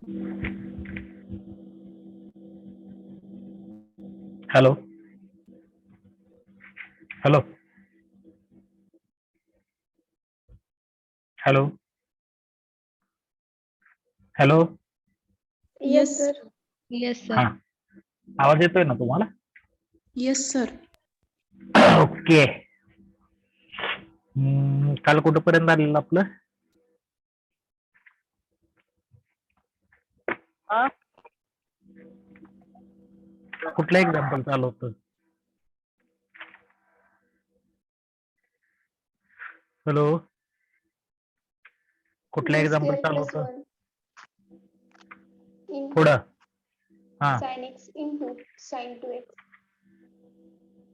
Hello hello hello hello yes sir. Yes sir. हा आवाज येतोय ना तुम्हाला? Yes sir. ओके. काल कुठपर्यंत आलेलं आपलं? कुठलं एक्झाम्पल चालू होतं? हॅलो कुठलं एक्झाम्पल चालू होतं? पुढं हा sin x into sin 2x.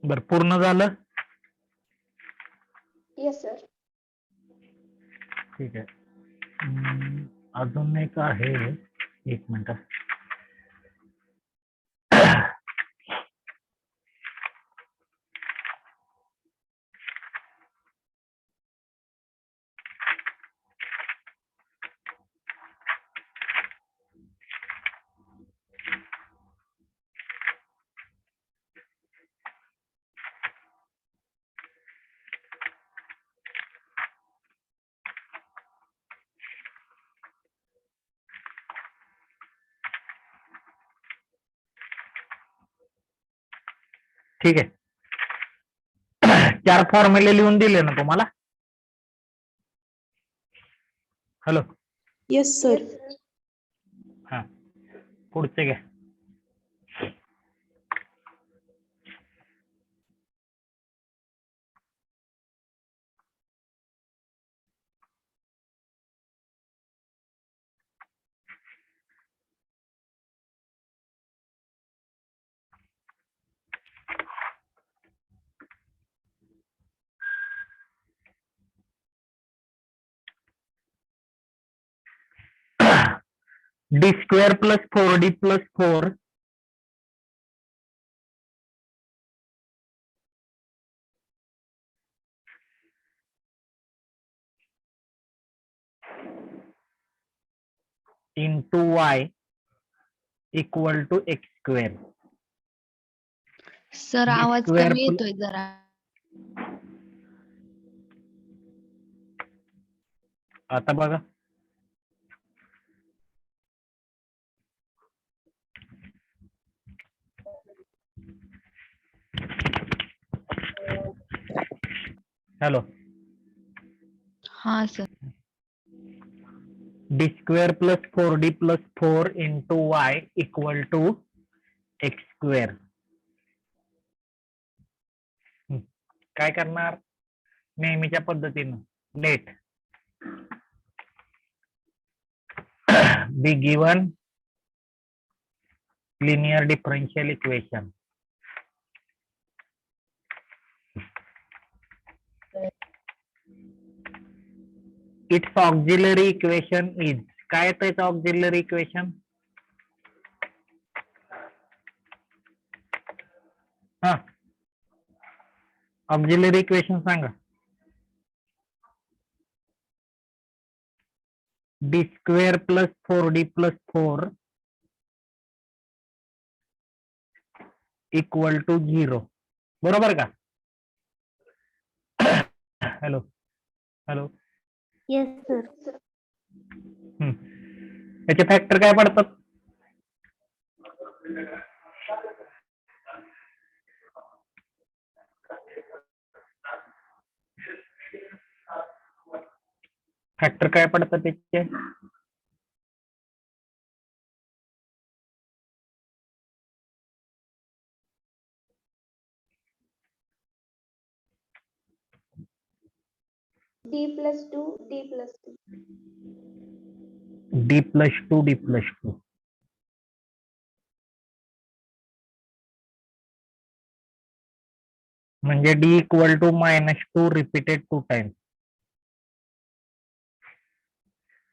बर पूर्ण झालं? Yes sir. ठीक आहे. अजून एक आहे, एक मिनिट. ठीक आहे. 4 फॉर्म्युले लिहून दिले ना तुम्हाला? Hello yes sir. हा पुढचे घ्या. D square plus 4d plus 4 into y equal to x square. Sir आवाज स्क्वेअर कमी येतोय जरा. आता बघा. हॅलो हा sir. D square plus 4d plus 4 into y equal to x square. काय करणार? नेहमीच्या पद्धतीनं let be given linear differential equation. It's auxiliary equation is. काय येतं याचं ऑक्झिलरी इक्वेशन? हा ऑक्झिलरी इक्वेशन सांगा. D square plus 4d plus 4 equal to 0. बरोबर का? Hello hello Yes sir. याचे फॅक्टर काय पडतात? फॅक्टर काय पडतात त्याचे? D plus 2 D plus 2. D plus 2 D plus 2. म्हणजे D equal to -2 repeated 2 times.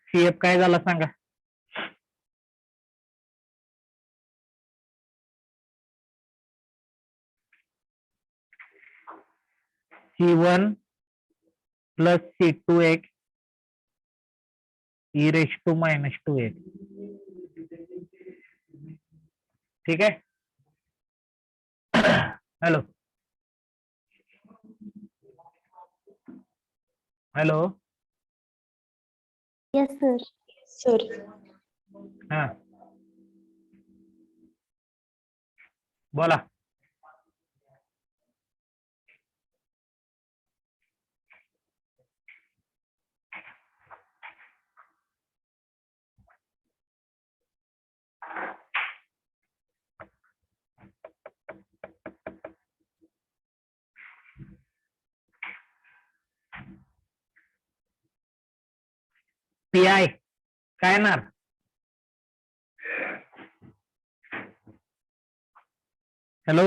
CF काय झाला सांगा? C1 plus C2x e raised to -2x. ठीक आहे. Hello hello Yes, sir. Sir. हा बोला. PI काय येणार? हॅलो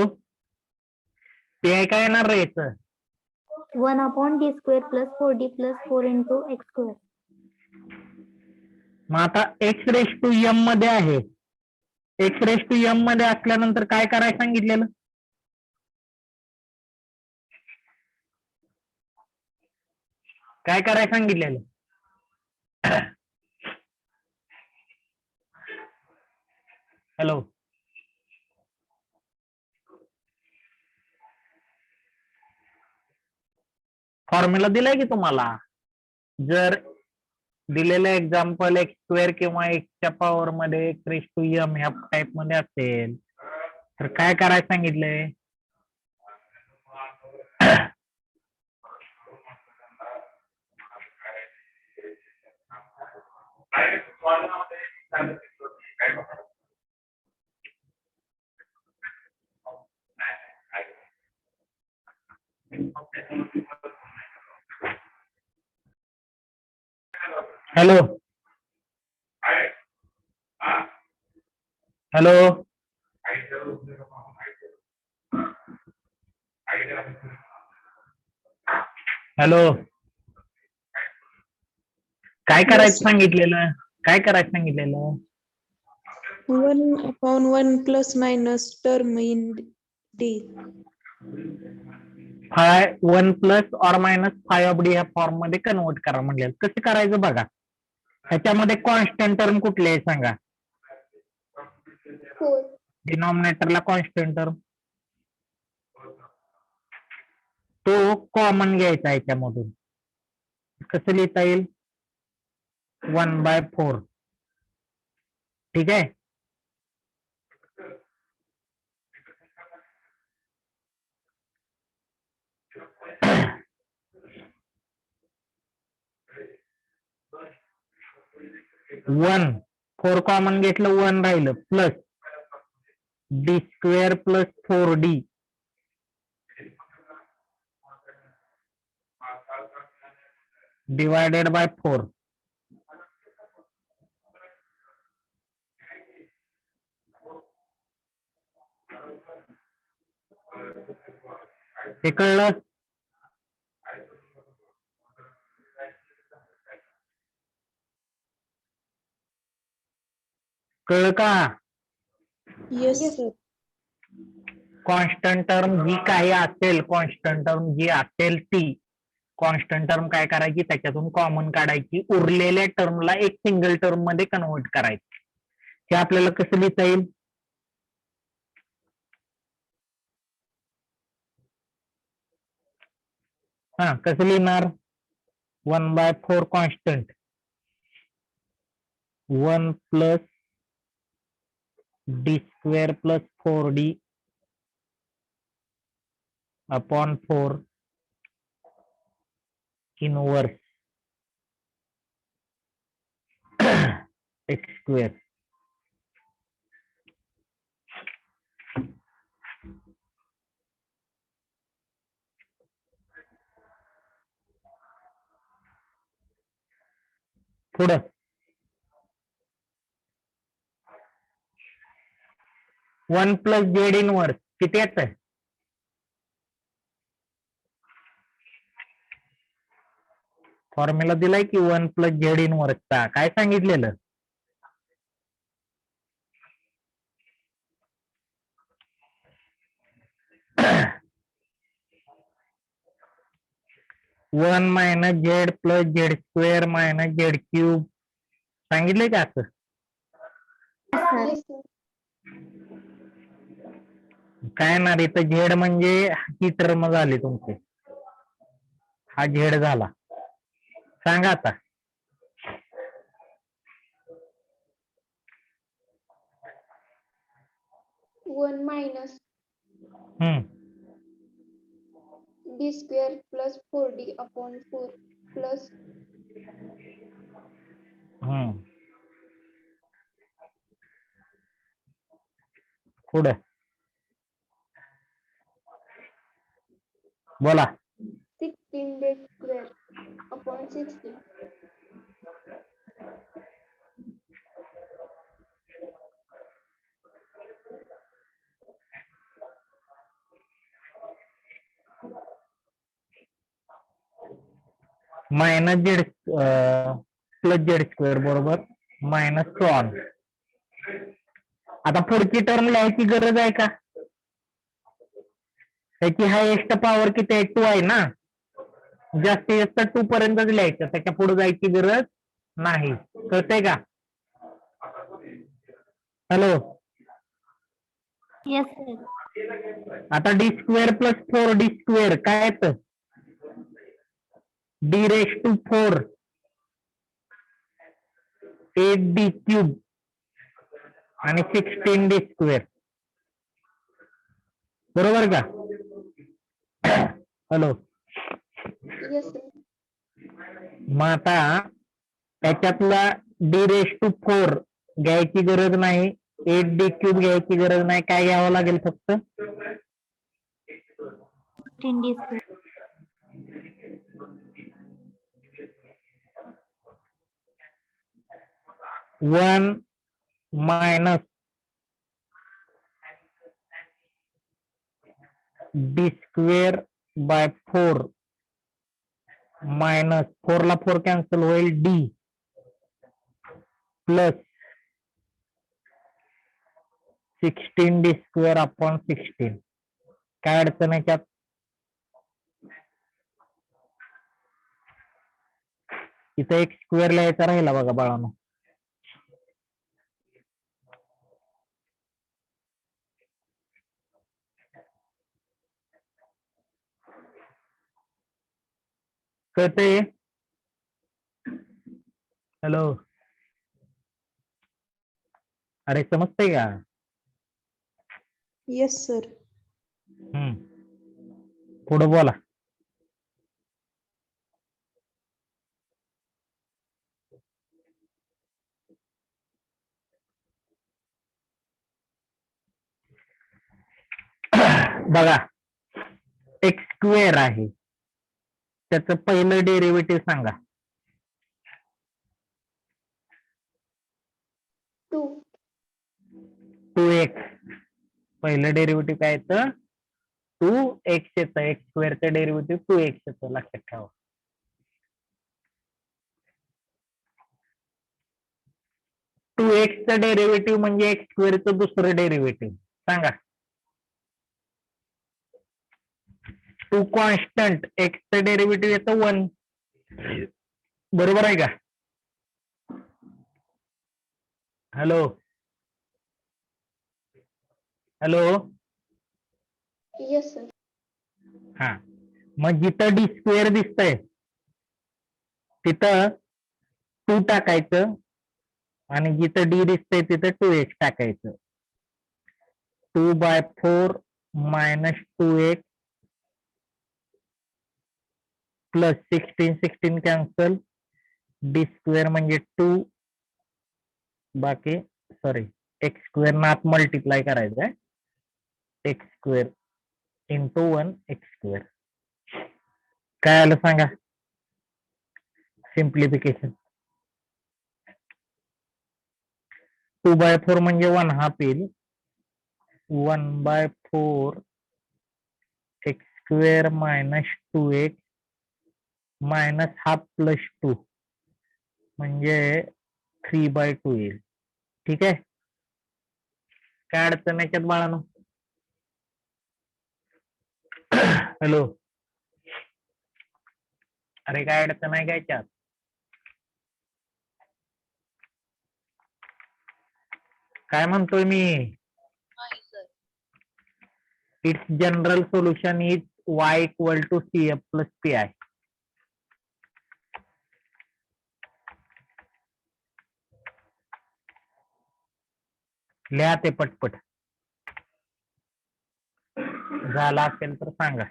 PI काय येणार रे याचं? 1 upon d square plus 4d plus 4 into x square. मग आता एक्स रेस टू एम मध्ये आहे. एक्स रेस टू एम मध्ये असल्यानंतर काय करायला सांगितलेलं? काय करायला सांगितलेलं? हॅलो फॉर्म्युला दिलाय की तुम्हाला. जर दिलेलं एक्झाम्पल एक्स स्क्वेअर किंवा एक्सच्या पॉवर मध्ये एक्स रेस टू एम ह्या टाइप मध्ये असेल तर काय करायला सांगितलंय? हॅलो हॅलो हॅलो काय करायचं Yes. सांगितलेलं? काय करायचं सांगितलेलं? 1 upon 1 plus minus term in D. Five 1 plus or minus five of D ह्या फॉर्म मध्ये कन्वर्ट करा म्हणजे कसं करायचं बघा. ह्याच्यामध्ये कॉन्स्टंट टर्म कुठले आहे सांगा? 4. डिनॉमिनेटरला कॉन्स्टंट टर्म तो कॉमन घ्यायचा याच्यामधून. कसं लिहिता येईल? 1/4. ठीक आहे. वन 4 कॉमन घेतलं 1 राहिलं plus D square plus 4d divided by 4. हे कळलं? कळलं का? Yes, sir. कॉन्स्टंट टर्म जी काही असेल, कॉन्स्टंट टर्म जी असेल ती कॉन्स्टंट टर्म काय करायची? त्याच्यातून कॉमन काढायची. उरलेल्या टर्मला एक सिंगल टर्म मध्ये कन्वर्ट करायची. हे आपल्याला कसं लिहिता येईल? हा कसं लिहिणार? 1/4 constant 1 plus D square plus 4d upon 4 inverse x square. पुढं 1 प्लस जेड इनवर्स किती येतं? फॉर्म्युला दिलाय की 1 प्लस जेड इनवर्सचा. काय सांगितलेलं? One minus Z plus Z square minus Z cube सांगितलंय का असं? Yes, sir. काय ना इथं झेड म्हणजे ही टर्म झाली तुमची, हा झेड झाला. सांगा आता. 1 minus d square plus 4d upon 4 plus पुढे बोला. 16 d square upon 16. Minus Z plus Z square बरोबर मायनस वन. आता पुढची टर्म लिहायची गरज आहे का? त्याची हायएस्ट पॉवर किती आहे? 2 आहे ना. जास्तीत जास्त 2 पर्यंतच लिहायचं, त्याच्या पुढे जायची गरज नाही. कळतंय का? हॅलो. Yes, sir. आता D square plus 4d square काय येतं? D raise to 4 8d cube आणि 16d स्क्वेअर. बरोबर का? हॅलो. Yes, sir. मग आता त्याच्यातला डी रेश टू 4 घ्यायची गरज नाही, 8d क्यूब घ्यायची गरज नाही. काय घ्यावं लागेल? फक्त 16d square. 1 minus D square by 4 minus 4 ला 4 कॅन्सल होईल, D plus 16d square upon 16. काय अडचण आहे त्यात? इथं एक स्क्वेअर लिहायचा राहिला बघा बाळांनो. कळतंय? हॅलो. अरे समजतंय का? Yes, sir. पुढे बोला. बघा, एक्स स्क्वेअर आहे, त्याचं पहिलं डेरिव्हेटिव्ह सांगा. 2. 2x. पहिलं डेरिव्हेटिव्ह काय येतं? 2x येतं. एक्स स्क्वेअरचं डेरिव्हेटिव्ह 2x येतं, लक्षात ठेवा. टू एक्सचं डेरिव्हेटिव्ह म्हणजे एक्स स्क्वेअरचं दुसरं डेरिव्हेटिव्ह सांगा. 2 कॉन्स्टंट, एक्सचं डेरिव्हेटिव्ह येतं 1. बरोबर आहे का? हॅलो. हॅलो. Yes, sir. हा, मग जिथं डी स्क्वेअर दिसतंय तिथं 2 टाकायचं आणि जिथं डी दिसतंय तिथं 2x टाकायचं. 2/4 minus 2x plus 16 cancel, D square म्हणजे 2 बाकी सॉरी एक्स स्क्वेअर नात मल्टिप्लाय करायचं आहे, x square into 1 x square. काय आलं सांगा? सिम्प्लिफिकेशन. 2/4 म्हणजे 1/2 येईल. 1/4 x square minus 2x minus half plus 2 म्हणजे 3/2 येईल. ठीक आहे? काय अडचण आहे त्यात बाळांनो? हॅलो. अरे काय अडचण आहे काय त्यात? काय म्हणतोय मी? नाही sir. its general solution is y equal to cf plus pi. लिहा ते पटपट. झाला असेल तर सांगा.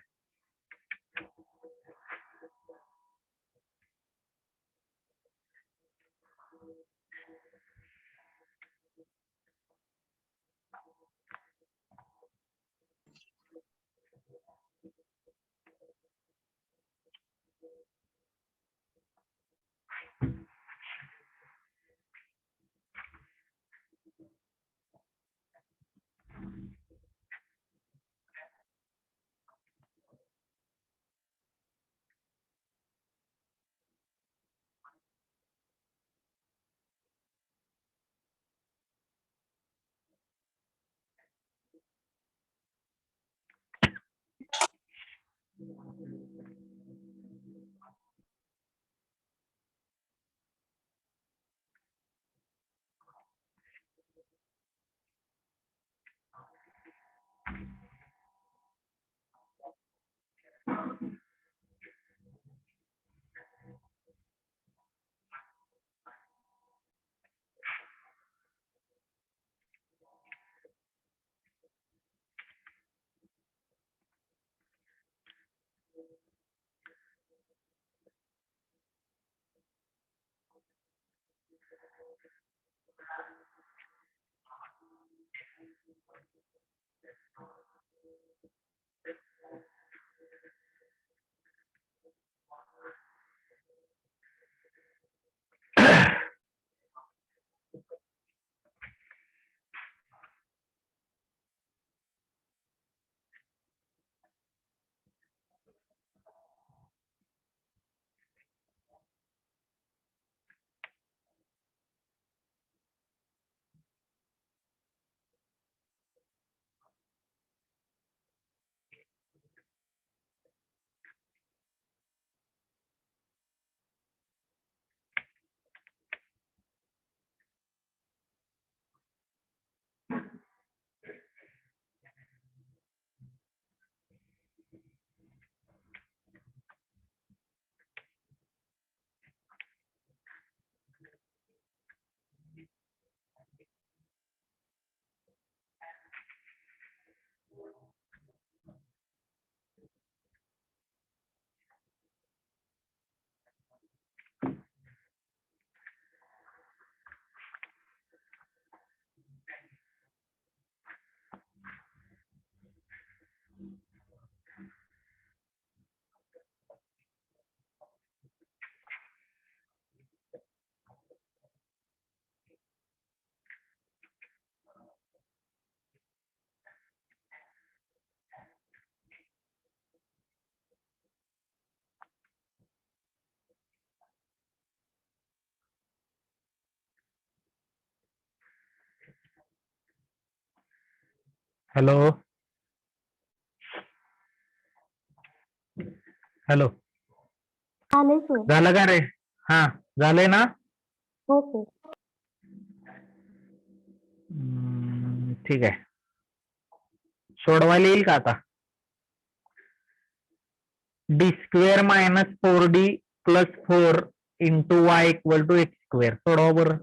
Hello hello. झाले सर. झालं का रे? हा झालंय ना. हो सर. ठीक आहे. सोडवायला येईल का आता? D square minus 4d plus 4 into y equal to x square. सोडवा बरं.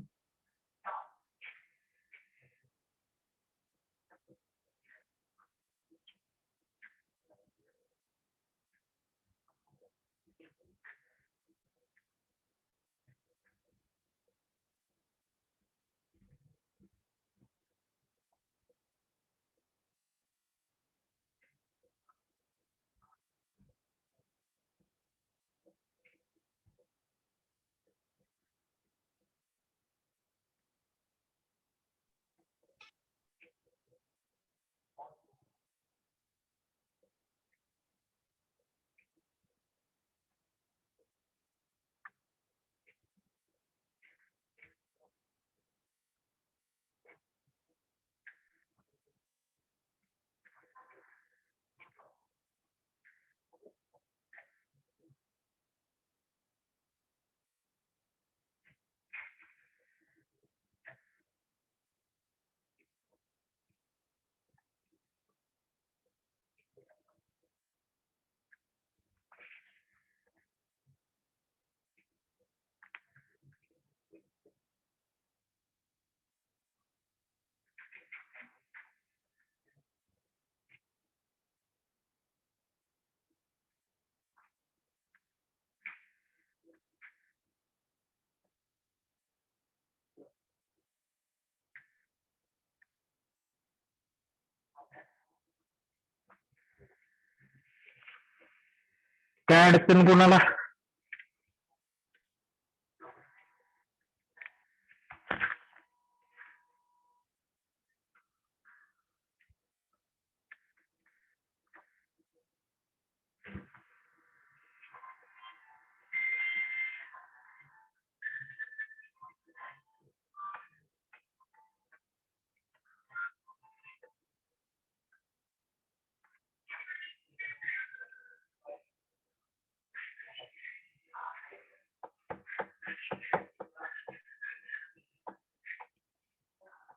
काय अडचण कोणाला?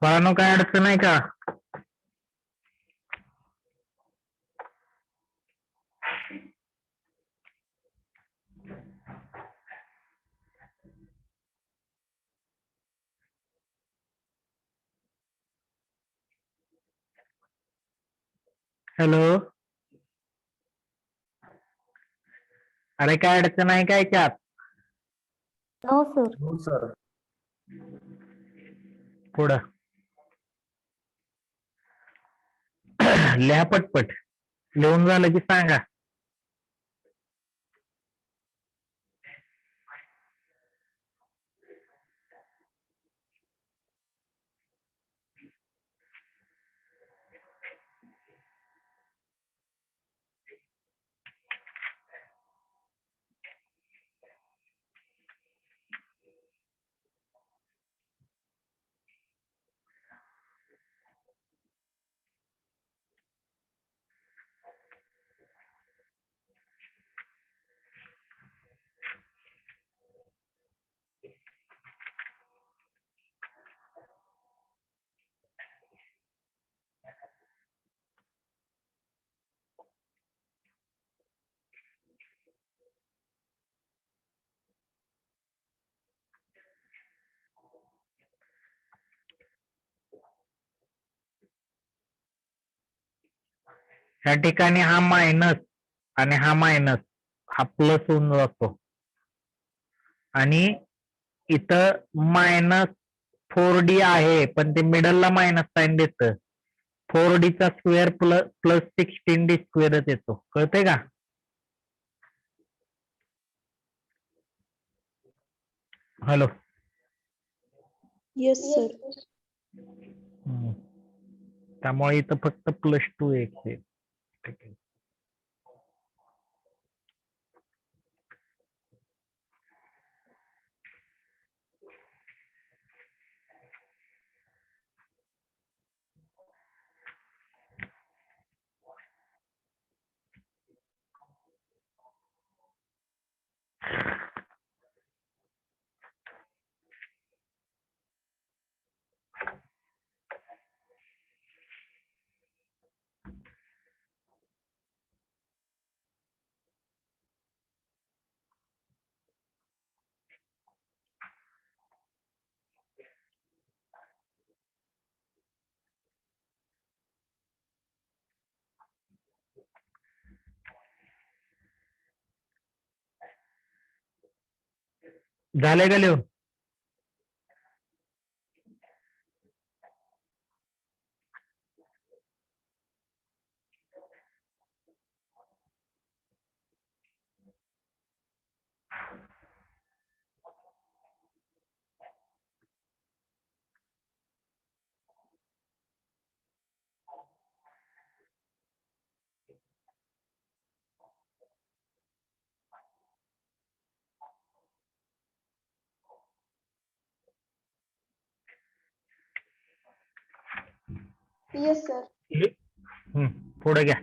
बाळांनो काय अडचण आहे का? हॅलो, अरे काय अडचण आहे काय त्यात? No sir. हो सर. पुढं लिहा पटपट. लिहून झालं की सांगा. या ठिकाणी हा मायनस आणि हा मायनस हा प्लस होऊन जातो आणि इथं -4d आहे पण ते मिडलला मायनस साइन देतं. 4d चा स्क्वेअर प्लस 16d स्क्वेअरच येतो. कळतंय का? हॅलो. Yes sir. त्यामुळे इथं फक्त +2 आहे. झाले का लिहून? Yes sir. पुढे घ्या.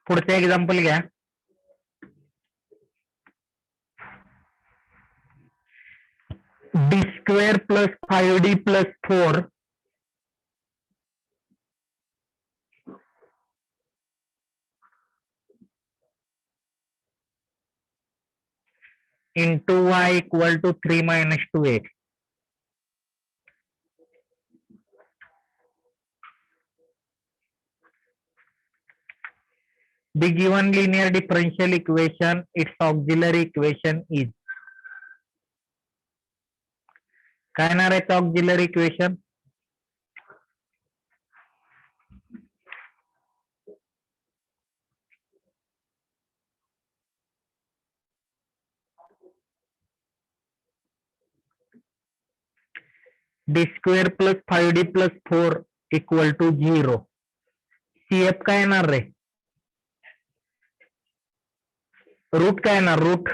पुढचं एक्झाम्पल घ्या. d² + 5d + 4 into y = 3 - 2x. The given linear differential equation, its auxiliary equation is. काय येणार आहे auxiliary equation? D square plus 5d plus 4 equal to 0. CF काय येणार रे? रूट काय येणार? रूट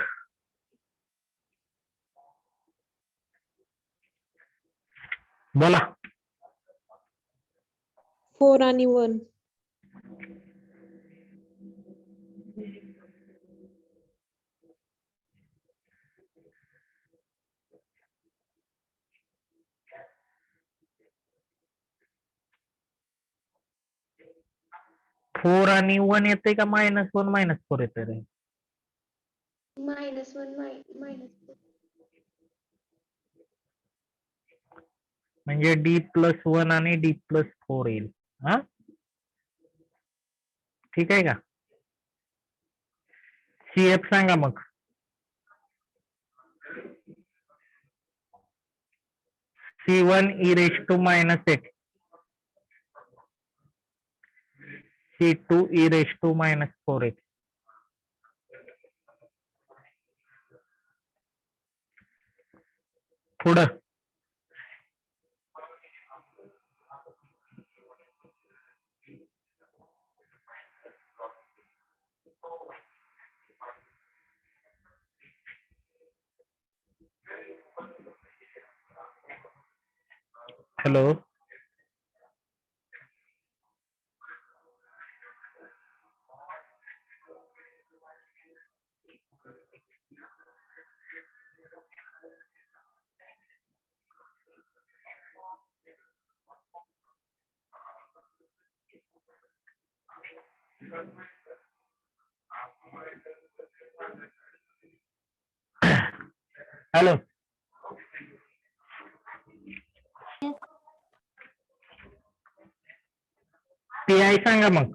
बोला. 4 आणि 1. फोर आणि 1 येते का -1 -4 येते रे? -1 म्हणजे डी प्लस 1 आणि डी प्लस 4 येईल. हा ठीक आहे का? सीएफ सांगा मग. C1 e raised to -x, C2 e raised to -4x. पुढं हॅलो, हॅलो, पीआय सांगा मग.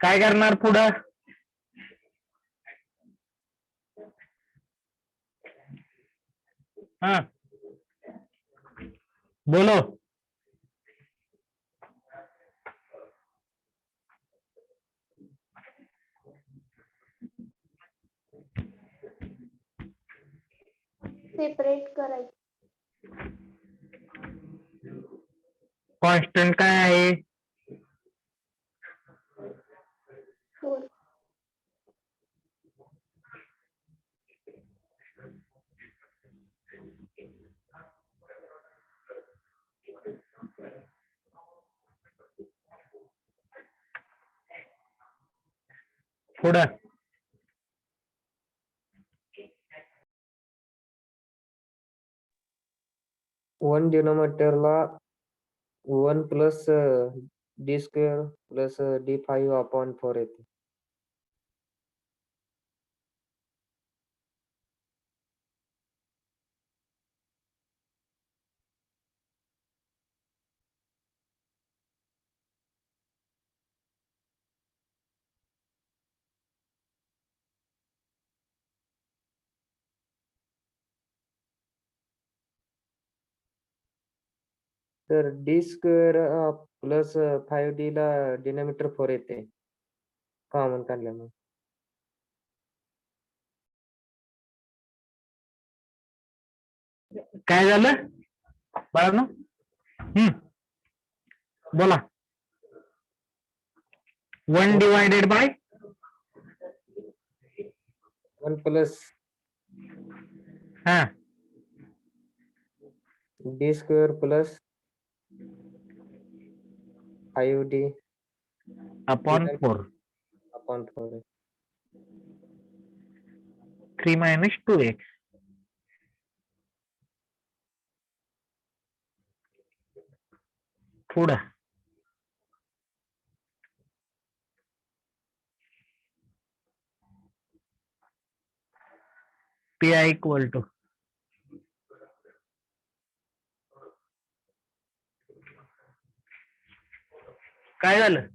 काय करणार पुढं? हा बोलो. सेपरेट करायचं. कॉन्स्टंट काय आहे? 4. पुढं वन डिनोमिनेटरला 1 plus D square plus d5/4 येते. तर डी स्क्वेअर प्लस 5d ला डिनोमिनेटर 4 येते कॉमन काढल्यामुळे. काय झालं बाळांनो? बोला. 1 डिवायडेड बाय 1 प्लस हा D square plus 5d upon 4 4 3 - 2x. पुढं पी आय इक्वल टू काय झालं?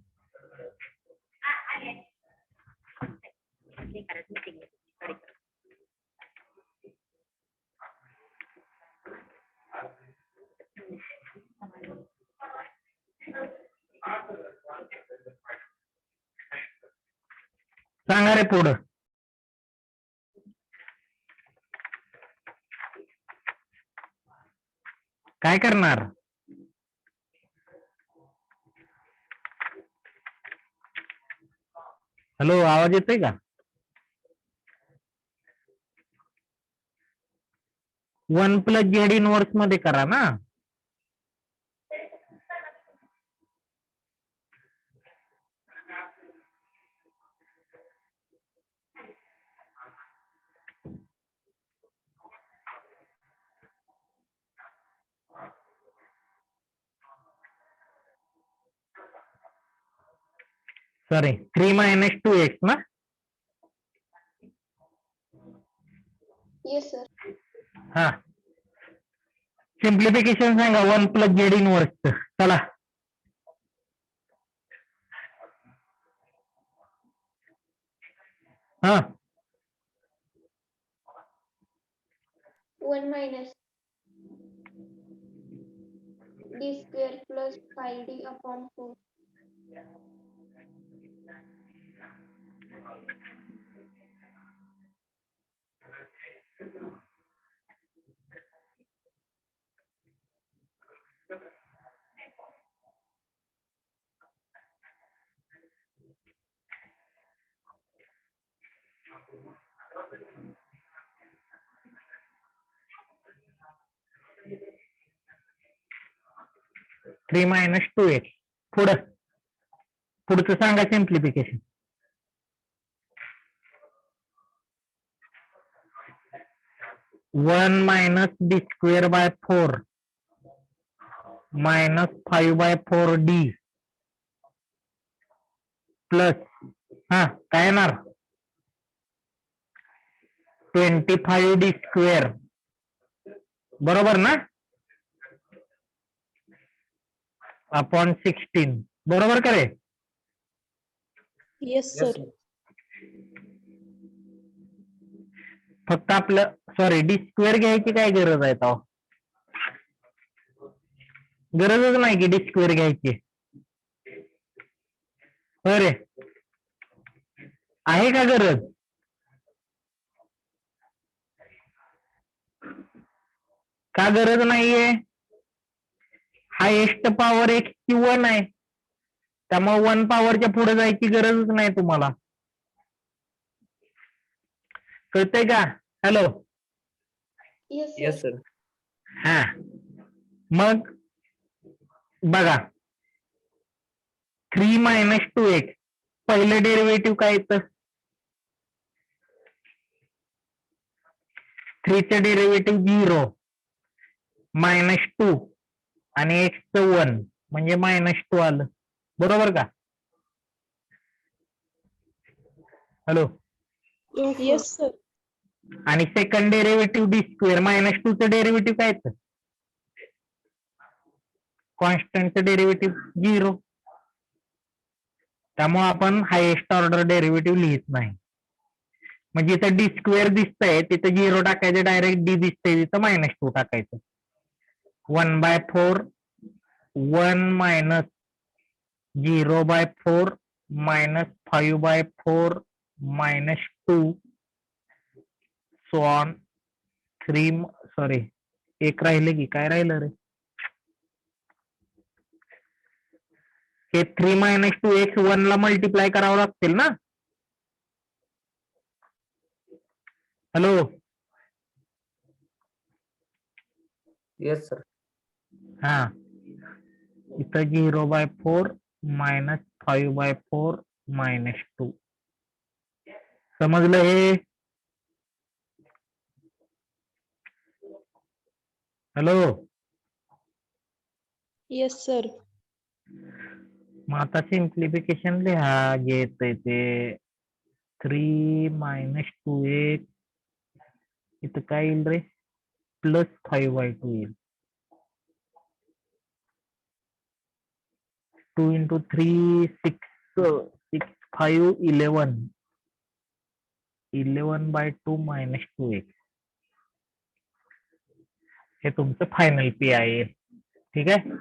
सांगा रे पुढं. काय करणार? हॅलो, आवाज येतोय का? 1 प्लस जेड इनवर्स मध्ये करा ना. सॉरी, 3 मायनस 2x ना. Yes sir. हा, सिम्प्लिफिकेशन सांगा 1 प्लस जेड इनवर्स. चला, हा 1 minus d square plus 5d upon 4. Three minus 2x. पुढचं सांगा simplification. 1 minus D square by 4 minus 5 by 4d plus हा काय येणार 25d स्क्वेअर. बरोबर ना, अपॉन 16. बरोबर का रे? Yes sir. फक्त आपलं सॉरी डी स्क्वेअर घ्यायची काय गरज आहे? तो गरजच नाही की डी स्क्वेअर घ्यायची. अरे आहे का गरज? का गरज नाहीये? हायेस्ट पॉवर x ची 1 आहे, त्यामुळे 1 पॉवरच्या पुढे जायची गरजच नाही तुम्हाला. कळतंय का? हॅलो. Yes sir. हा, मग बघा 3 मायनस 2x पहिलं डेरिव्हेटिव्ह काय येतं? 3 चं डेरिव्हेटिव्ह 0 मायनस 2 आणि x चं 1 म्हणजे -2 आलं. बरोबर का? हॅलो. Yes sir. आणि सेकंड डेरिव्हेटिव्ह डी स्क्वेअर -2 चं डेरिव्हेटिव्ह काय येतं? कॉन्स्टंटचं डेरिव्हेटिव्ह 0. त्यामुळे आपण हायेस्ट ऑर्डर डेरिव्हेटिव्ह लिहित नाही. म्हणजे इथं डी स्क्वेअर दिसतंय तिथं 0 टाकायचं, डायरेक्ट डी दिसतंय तिथं -2 टाकायचं. 1/4 1 minus 0/4 minus 5/4 -2 so on 3 sorry एक राहिलं की काय राहिलं रे? हे 3 मायनस 2x 1 ला मल्टिप्लाय करावं लागतील ना. हॅलो. Yes sir. हा, इथं 0/4 मायनस 5/4 -2. समजलं हे? हॅलो. Yes sir. मग आता सिम्प्लिफिकेशन लिहा जे येतंय ते 3 मायनस 2x इथं काय येईल रे प्लस 5y2 येईल 2 into 3 6 6 5 11 11 by 2 minus 2x हे तुमचं फायनल पी आहे ठीक आहे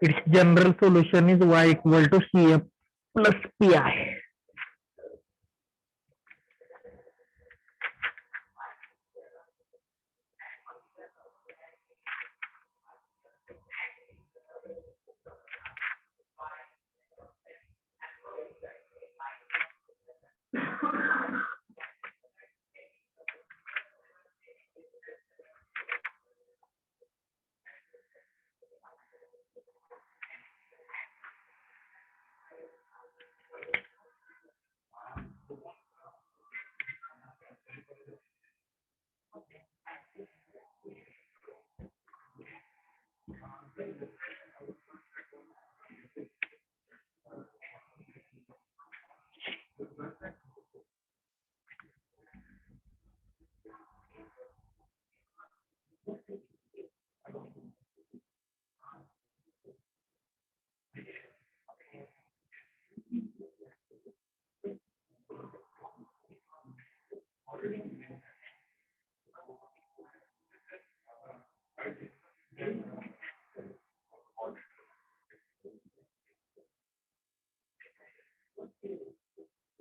its general solution is y equal to cf plus pi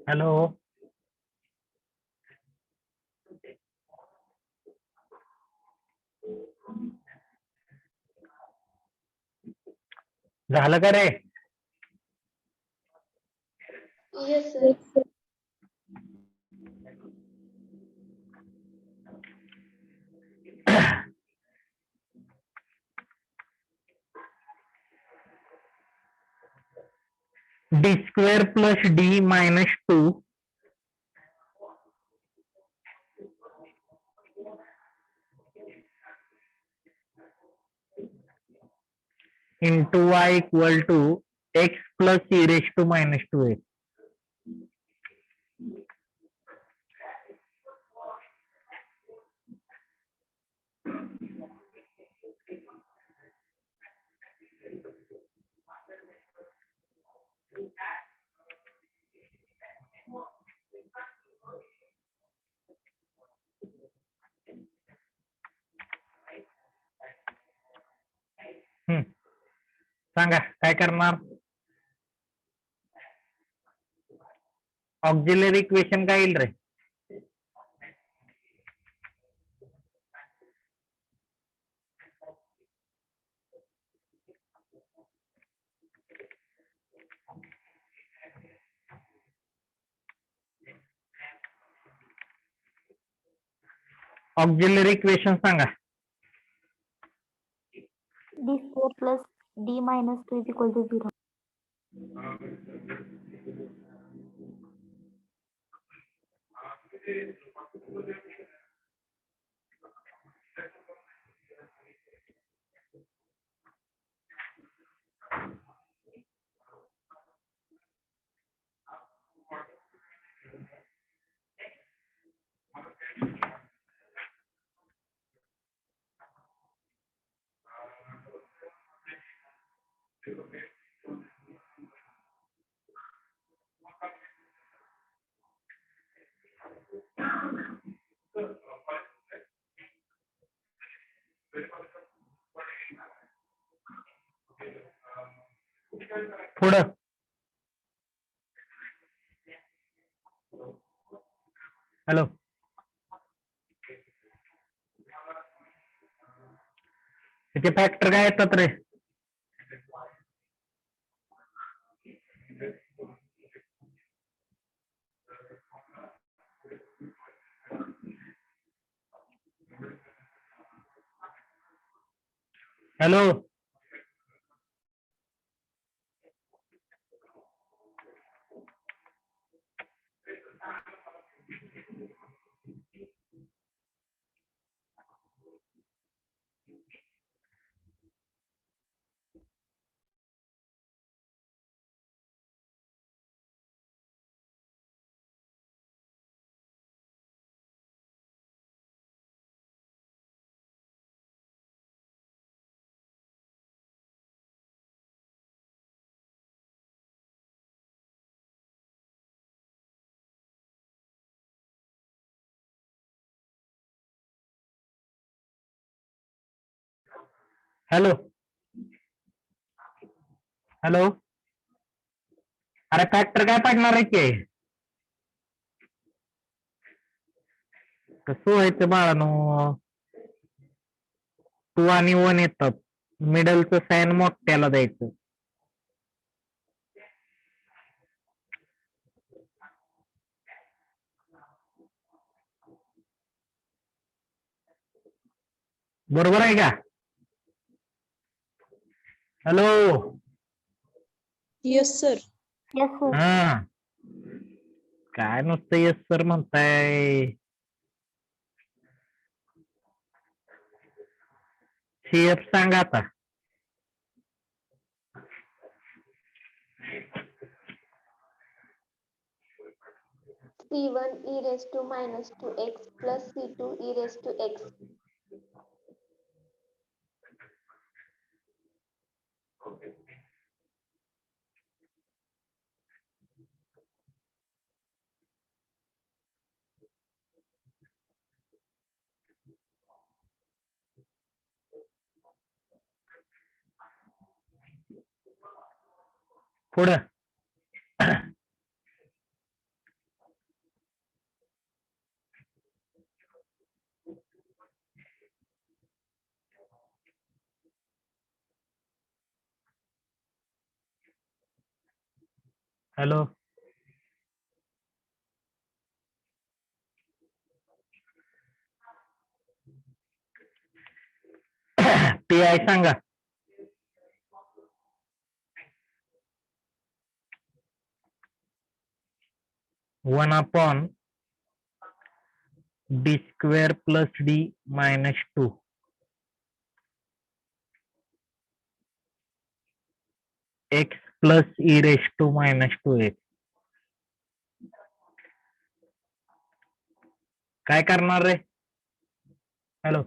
hello झालं का रे Yes, sir. d square plus d minus 2 into y equal to x plus e raised to minus 2x सांगा काय करणार auxiliary equation काय येईल रे auxiliary equation सांगा d square plus d minus 2 is equal to 0. पुढं hello त्याचे factor काय येतात रे हॅलो हॅलो हॅलो, अरे फॅक्टर काय पडणार आहे की कसं व्हायचं बाळानो. 2 आणि 1 येतात, मिडलचं साइन मोठ्याला द्यायचं. बरोबर आहे का? Hello. Yes sir. Yes, sir. हा, काय नुसतं येस सर म्हणताय. सीएफ सांगा आता. C1 e raised to minus 2x plus C2 e raised to x. पुढं. हॅलो. पी आय सांगा. 1/d² + d - 2 x + e raised to -2x. काय करणार रे? हॅलो.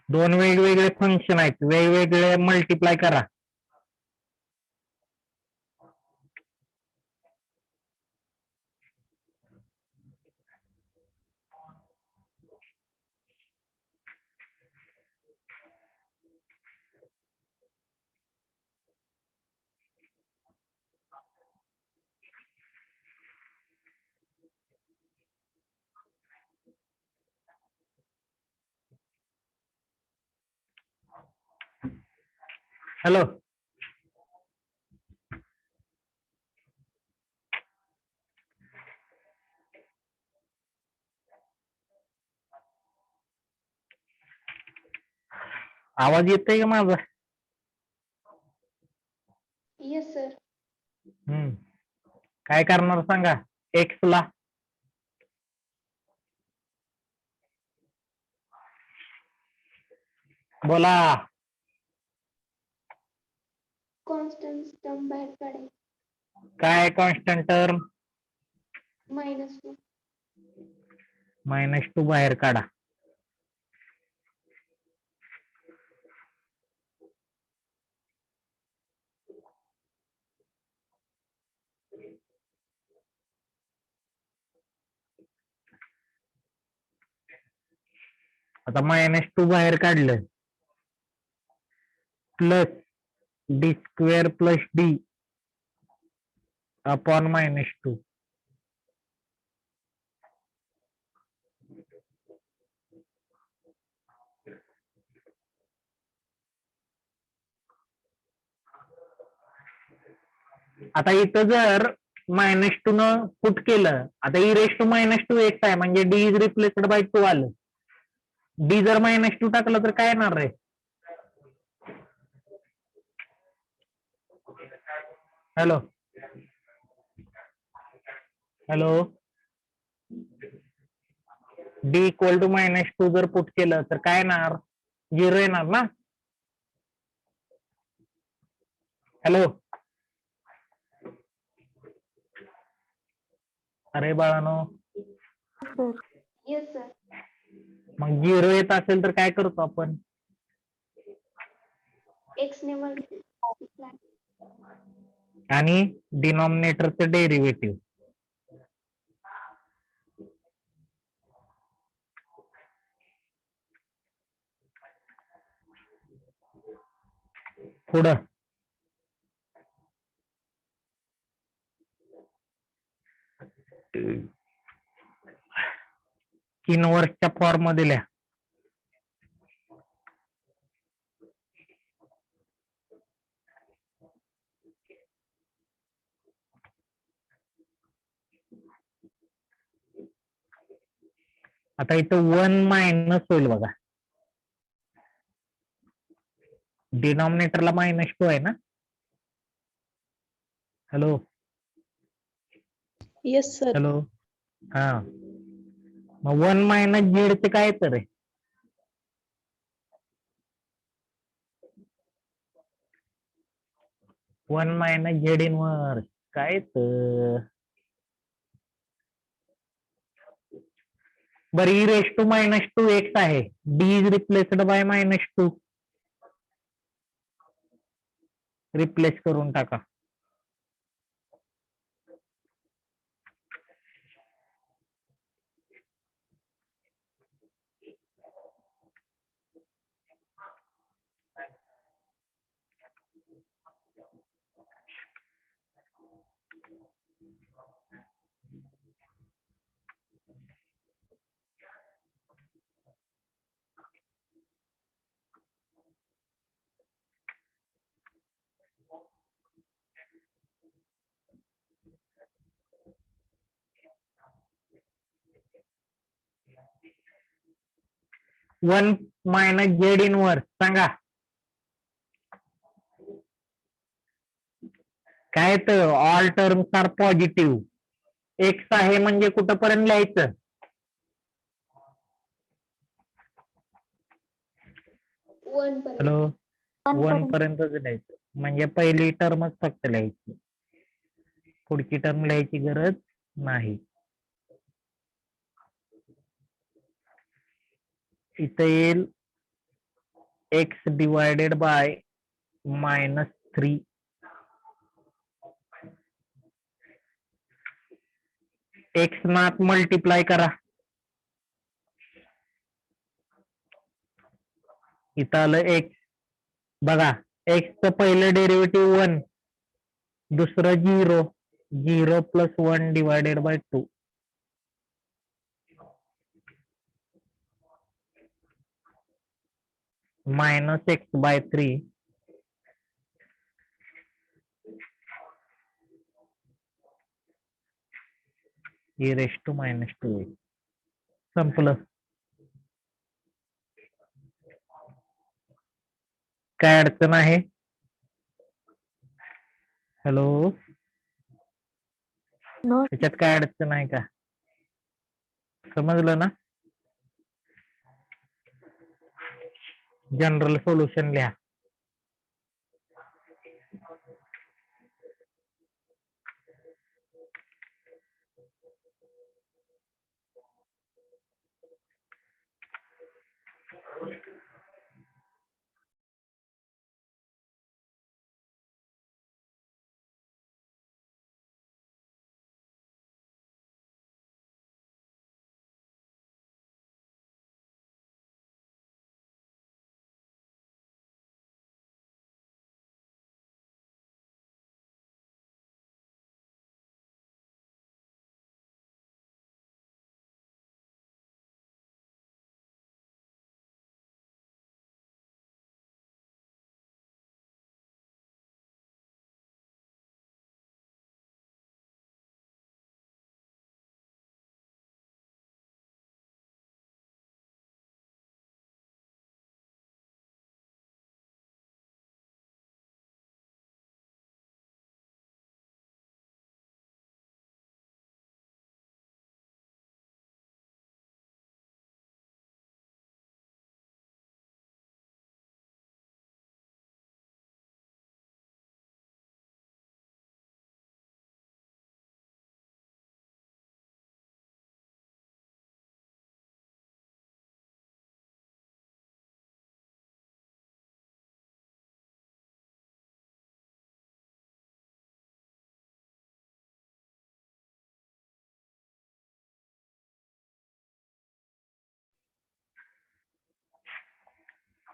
2 वेगवेगळे फंक्शन आहेत, वेगवेगळे मल्टिप्लाय करा. हॅलो. आवाज येतोय का माझा? Yes, sir. काय करणार सांगा एक्स ला? बोला. Constant term बाहेर काढायची. काय कॉन्स्टंट टर्म? -2. -2 बाहेर काढा. आता -2 बाहेर काढलं, प्लस d² + d अपॉन -2. आता इथं जर -2 न पुट केलं, आता e raised to -2x आहे म्हणजे d इज रिप्लेस्ड बाय 2 आलं. d जर -2 टाकलं तर काय येणार रे? Hello hello D equal to -2 जर पुट केलं तर काय येणार 0 येणार ना. हॅलो अरे बाळानो Sir. Yes, sir. मग 0 येत असेल तर काय करतो आपण X ने multiply. आणि डिनॉमिनेटरचं डेरिव्हेटिव्ह पुढं इनव्हर्सच्या फॉर्म मध्ये लिहा. आता इथं 1 मायनस होईल बघा. डिनॉमिनेटरला -2 आहे ना. Hello Yes, sir. हॅलो हा मग 1 मायनस झेड चे काय तर आहे 1 मायनस झेड इनव्हर्स काय तर बरं e⁻² x आहे. D is replaced by -2 replace करून टाका. वन मायनस झेड इनव्हर्स सांगा काय तर all terms are positive. X आहे म्हणजे कुठंपर्यंत लिहायचं 1 पर्यंत. हॅलो 1 1 पर्यंत. पर्यंतच लिहायचं म्हणजे पहिली टर्मच फक्त लिहायची पुढची टर्म लिहायची गरज नाही. इथे येईल एक्स डिवायडेड बाय -3 एक्स नात मल्टिप्लाय करा. इथं आलं एक्स बघा एक्सचं पहिलं डेरिव्हेटिव्ह 1 दुसरं 0 0 + 1 डिवायडेड बाय 2 -x/3 e⁻². संपलं. काय अडचण आहे हॅलो No. त्याच्यात काय अडचण आहे का समजलं ना. जनरल सोल्युशन लिहा.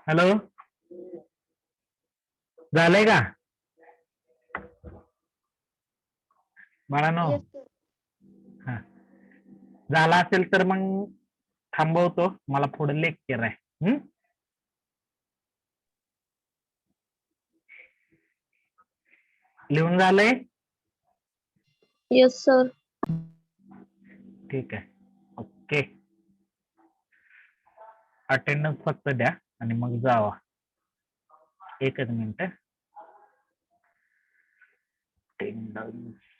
हॅलो, झालंय का बाळांनो? Yes, sir. हा, झाला असेल तर मग थांबवतो, मला पुढे लेक्चर आहे. लिहून झालंय? Yes, sir. ठीक आहे, ओके. अटेंडन्स फक्त द्या आणि मग जावा. एकच minute. Attendance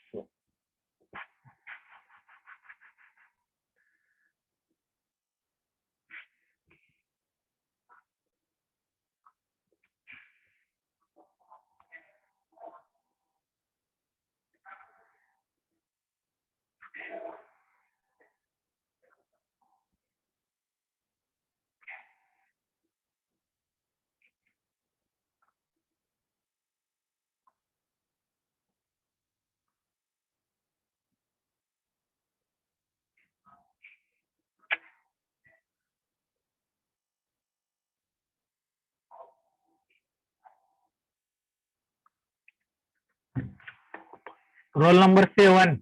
roll number 7.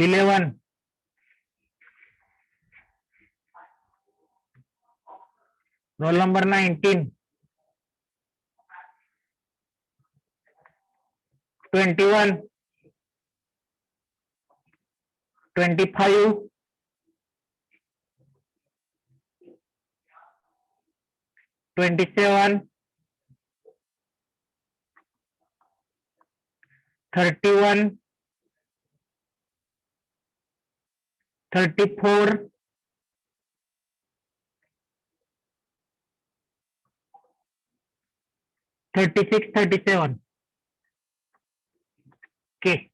Eleven. Roll number 19. 21. 25. 27. 31. 34. 36. 37. Okay.